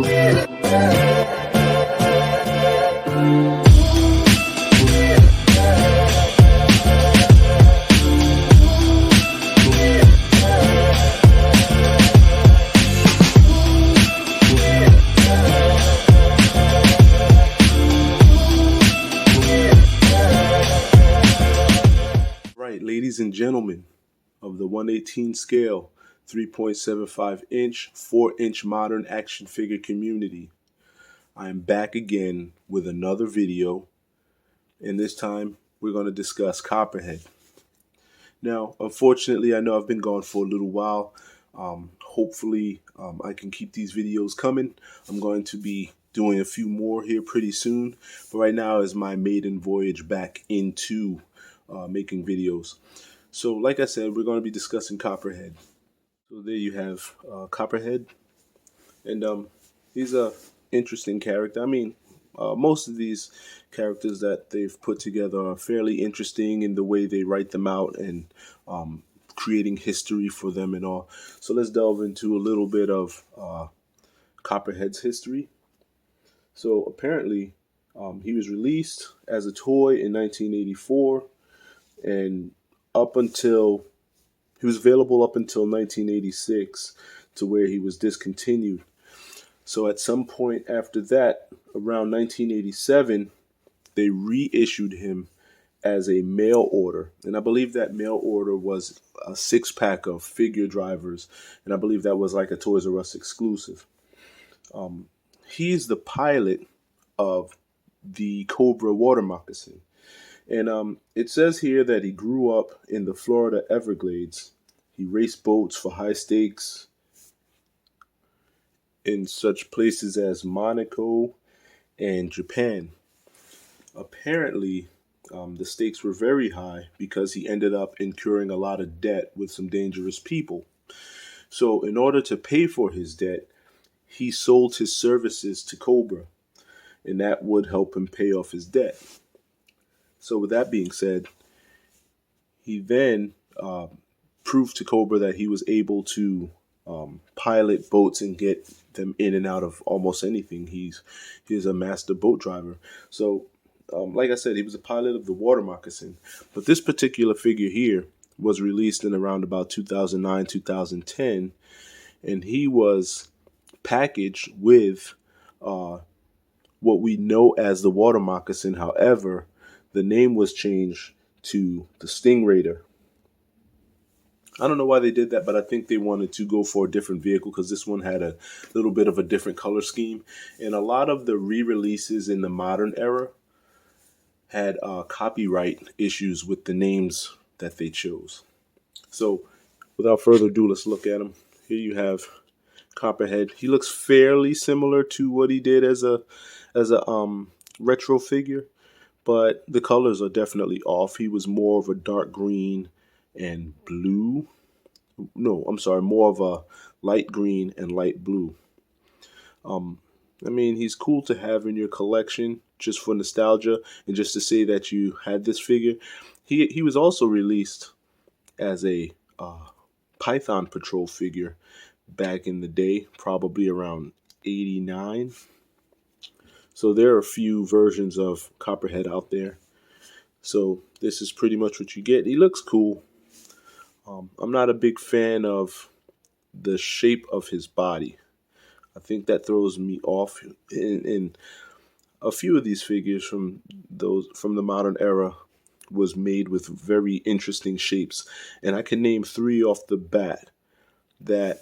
Right, ladies and gentlemen of the 118 scale, 3.75 inch, 4-inch modern action figure community. I am back again with another video, and this time we're going to discuss Copperhead. Now, unfortunately, I know I've been gone for a little while. Hopefully, I can keep these videos coming. I'm going to be doing a few more here pretty soon, but right now is my maiden voyage back into making videos. So like I said, we're going to be discussing Copperhead. So there you have Copperhead, and he's a interesting character. I mean, most of these characters that they've put together are fairly interesting in the way they write them out and creating history for them and all. So let's delve into a little bit of Copperhead's history. So apparently he was released as a toy in 1984, and he was available up until 1986, to where he was discontinued. So at some point after that, around 1987, they reissued him as a mail order. And I believe that mail order was a 6-pack of figure drivers. And I believe that was like a Toys R Us exclusive. He's the pilot of the Cobra water moccasin. And it says here that he grew up in the Florida Everglades. He raced boats for high stakes in such places as Monaco and Japan. Apparently, the stakes were very high because he ended up incurring a lot of debt with some dangerous people. So in order to pay for his debt, he sold his services to Cobra, and that would help him pay off his debt. So with that being said, he then proved to Cobra that he was able to pilot boats and get them in and out of almost anything. He's a master boat driver. So like I said, he was a pilot of the water moccasin. But this particular figure here was released in around about 2009, 2010. And he was packaged with what we know as the water moccasin. However, the name was changed to the Stingraider. I don't know why they did that, but I think they wanted to go for a different vehicle because this one had a little bit of a different color scheme. And a lot of the re-releases in the modern era had copyright issues with the names that they chose. So without further ado, let's look at him. Here you have Copperhead. He looks fairly similar to what he did as a retro figure, but the colors are definitely off. He was more of a dark green and blue. No, I'm sorry, more of a light green and light blue. I mean, he's cool to have in your collection just for nostalgia and just to say that you had this figure. He was also released as a Python Patrol figure back in the day, probably around 89. So there are a few versions of Copperhead out there. So this is pretty much what you get. He looks cool. I'm not a big fan of the shape of his body. I think that throws me off. In a few of these figures from the modern era was made with very interesting shapes, and I can name three off the bat that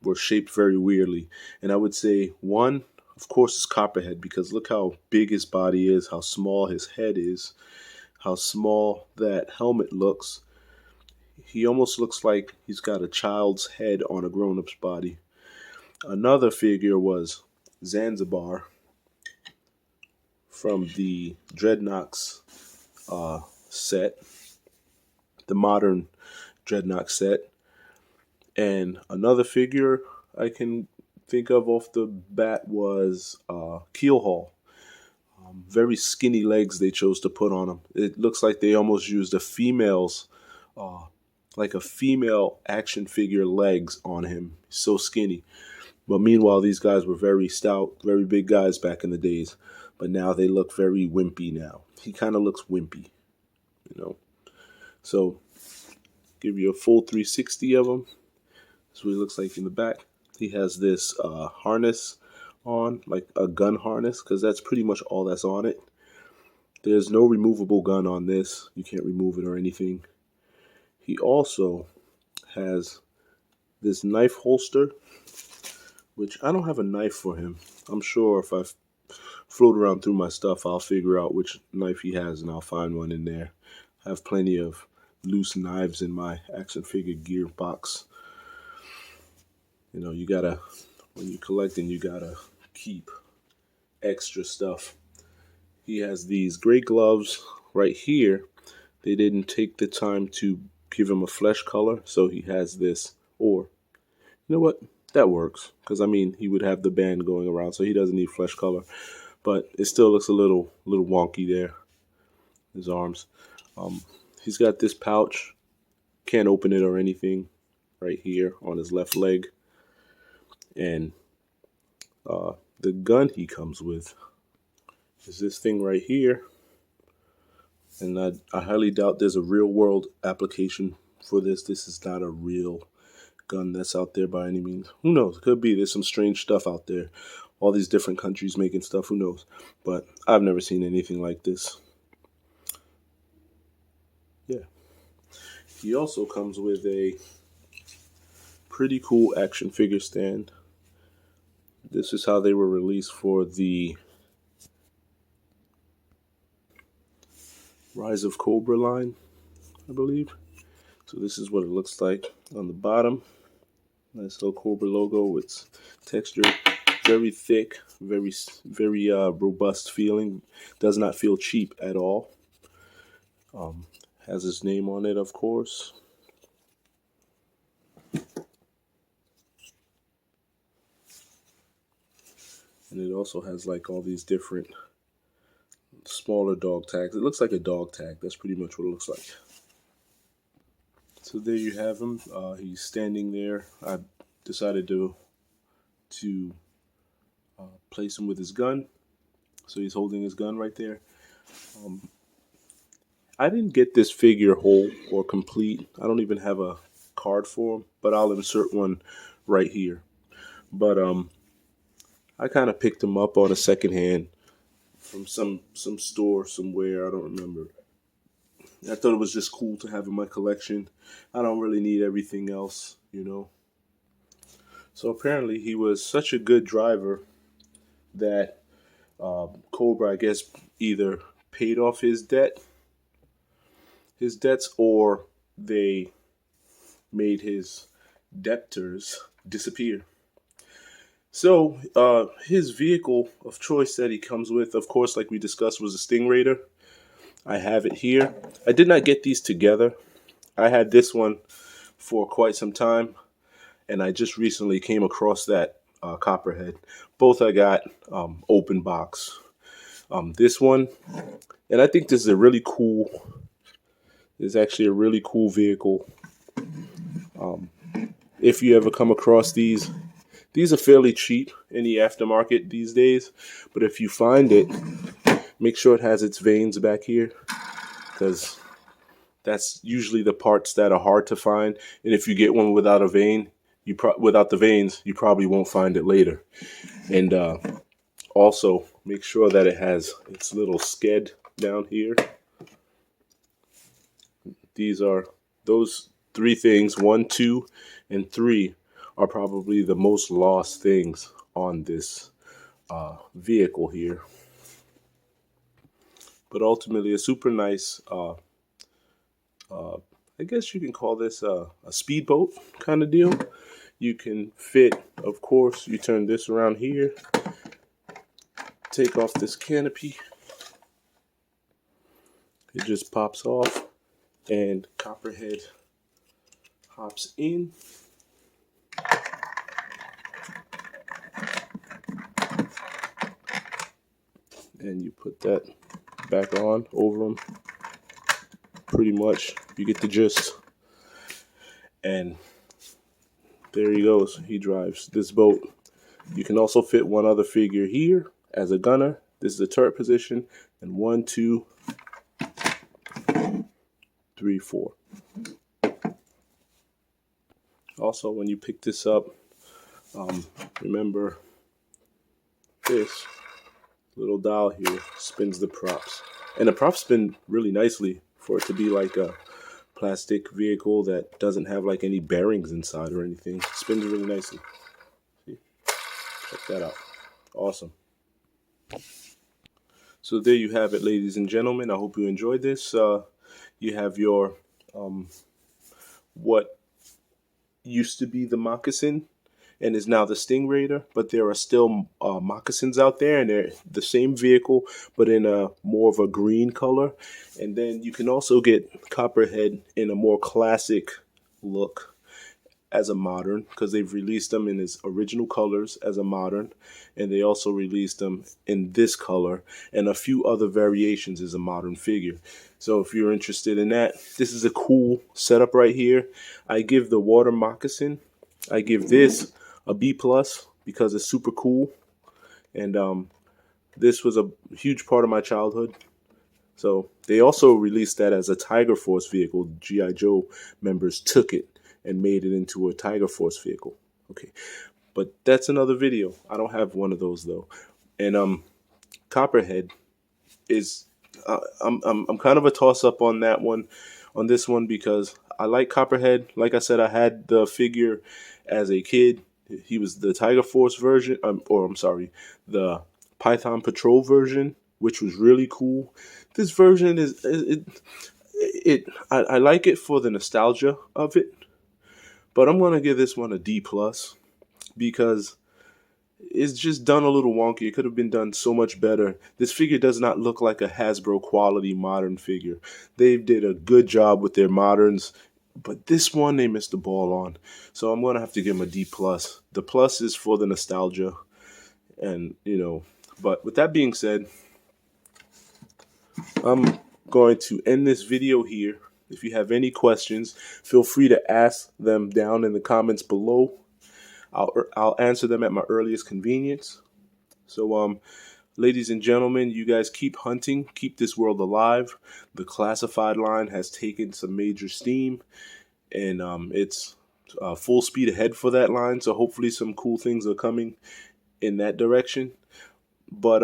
were shaped very weirdly. And I would say one, of course, is Copperhead, because look how big his body is, how small his head is, how small that helmet looks. He almost looks like he's got a child's head on a grown-up's body. Another figure was Zanzibar from the Dreadnoks set, the modern Dreadnought set. And another figure I can think of off the bat was Keelhaul. Very skinny legs they chose to put on him. It looks like they almost used a female's like a female action figure legs on him. He's so skinny. But meanwhile, these guys were very stout, very big guys back in the days. But now they look very wimpy now. He kind of looks wimpy, you know. So, give you a full 360 of him. That's what he looks like in the back. He has this harness on, like a gun harness, because that's pretty much all that's on it. There's no removable gun on this. You can't remove it or anything. He also has this knife holster, which I don't have a knife for him. I'm sure if I float around through my stuff, I'll figure out which knife he has and I'll find one in there. I have plenty of loose knives in my action figure gear box. You know, you gotta, when you're collecting, you gotta keep extra stuff. He has these great gloves right here. They didn't take the time to give him a flesh color, so he has this. Or, you know what? That works, because I mean, he would have the band going around, so he doesn't need flesh color. But it still looks a little wonky there. His arms. He's got this pouch. Can't open it or anything. Right here on his left leg. And the gun he comes with is this thing right here. And I highly doubt there's a real world application for this. This is not a real gun that's out there by any means. Who knows? It could be. There's some strange stuff out there. All these different countries making stuff. Who knows? But I've never seen anything like this. Yeah. He also comes with a pretty cool action figure stand. This is how they were released for the Rise of Cobra line, I believe. So this is what it looks like on the bottom. Nice little Cobra logo. It's textured, very thick, very robust feeling. Does not feel cheap at all. Has his name on it, of course. And it also has like all these different smaller dog tags. It looks like a dog tag. That's pretty much what it looks like. So there you have him. He's standing there. I decided to place him with his gun. So he's holding his gun right there. I didn't get this figure whole or complete. I don't even have a card for him, but I'll insert one right here. But I kind of picked him up on a second hand from some store somewhere. I don't remember. I thought it was just cool to have in my collection. I don't really need everything else, you know. So apparently he was such a good driver that Cobra, I guess, either paid off his debts, or they made his debtors disappear. So his vehicle of choice that he comes with, of course, like we discussed, was a Stingraider. I have it here. I did not get these together. I had this one for quite some time, and I just recently came across that Copperhead. Both I got open box. This one, and I think this is a really cool. It's actually a really cool vehicle. If you ever come across these are fairly cheap in the aftermarket these days. But if you find it, make sure it has its vanes back here, because that's usually the parts that are hard to find. And if you get one without a vane, without the vanes, you probably won't find it later. And also make sure that it has its little sked down here. These are those three things, 1, 2, and 3 are probably the most lost things on this vehicle here. But ultimately, a super nice, I guess you can call this a speedboat kind of deal. You can fit, of course, you turn this around here, take off this canopy. It just pops off, and Copperhead hops in. And you put that back on over them. Pretty much, you get the gist. And there he goes. He drives this boat. You can also fit one other figure here as a gunner. This is the turret position. And 1, 2, 3, 4. Also, when you pick this up, remember this little dial here spins the props. And the props spin really nicely for it to be like a plastic vehicle that doesn't have like any bearings inside or anything. It spins really nicely. See? Check that out. Awesome. So there you have it, ladies and gentlemen. I hope you enjoyed this. You have your what used to be the moccasin and is now the Stingraider, but there are still moccasins out there, and they're the same vehicle but in a more of a green color. And then you can also get Copperhead in a more classic look as a modern, because they've released them in his original colors as a modern, and they also released them in this color and a few other variations as a modern figure. So if you're interested in that, this is a cool setup right here. I give the water moccasin, I give this a B+ because it's super cool, and this was a huge part of my childhood. So they also released that as a Tiger Force vehicle. G.I. Joe members took it and made it into a Tiger Force vehicle. Okay, but that's another video. I don't have one of those though. And Copperhead is I'm kind of a toss up on that one, on this one, because I like Copperhead. Like I said, I had the figure as a kid. He was the Tiger Force version, or I'm sorry, the Python Patrol version, which was really cool. This version is I like it for the nostalgia of it, but I'm gonna give this one a D+ because it's just done a little wonky. It could have been done so much better. This figure does not look like a Hasbro quality modern figure. They did a good job with their moderns, but this one they missed the ball on. So I'm gonna have to give him a D+. The plus is for the nostalgia, and But with that being said, I'm going to end this video here. If you have any questions, feel free to ask them down in the comments below. I'll answer them at my earliest convenience. So, ladies and gentlemen, you guys keep hunting, keep this world alive. The classified line has taken some major steam, and it's full speed ahead for that line. So hopefully some cool things are coming in that direction. But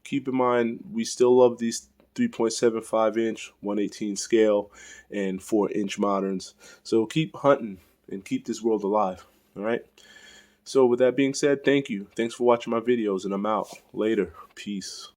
keep in mind, we still love these 3.75 inch, 1/18 scale, and 4-inch moderns. So keep hunting and keep this world alive. All right. So with that being said, thank you. Thanks for watching my videos, and I'm out. Later. Peace.